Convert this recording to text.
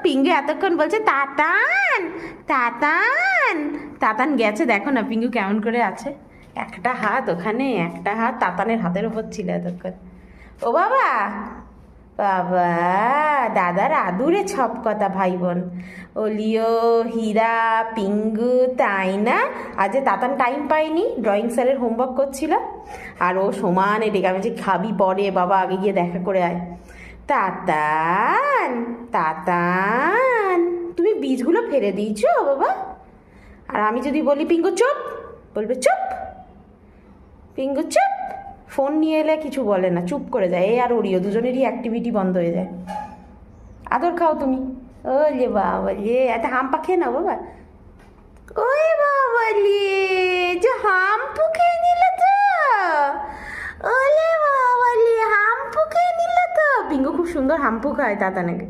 পিঙ্গু এতক্ষণ বলছে তাতান তাতান তাতান গেছে, দেখো না পিঙ্গু কেমন করে আছে, একটা হাত ওখানে, একটা হাত তাতানের হাতের ওপর ছিল এতক্ষণ। ও বাবা, বাবা দাদার আদুরে ছপ কথা ভাই বোন, ওলিও হীরা পিঙ্গু, তাই না? আজ যে তাতান টাইম পাইনি, ড্রয়িং স্যারের হোমওয়ার্ক করছিল, আর ও সমানে ডেকে আমি যে খাবি পরে, বাবা আগে গিয়ে দেখা করে আয়। তাতান তাতান, তুমি বীজগুলো ফেলে দিয়েছো বাবা? আর আমি যদি বলি পিঙ্গু চুপ, বলবে চুপ, পিঙ্গু চুপ। ফোন নিয়ে এলে কিছু বলে না, চুপ করে যায়। এই আর ওরিও দুজনেরই অ্যাক্টিভিটি বন্ধ হয়ে যায়। আদর খাও তুমি। ওলে বাবা লে, একটা হাম্পা খেয়ে নাও বাবা। ওই বাবা লে, যে হাম্পু খেয়ে নিল তো, ওলে বাবা লে, হাম্পু খেয়ে নিল তো। পিঙ্গু খুব সুন্দর হাম্পু খায় তাতা নাকি।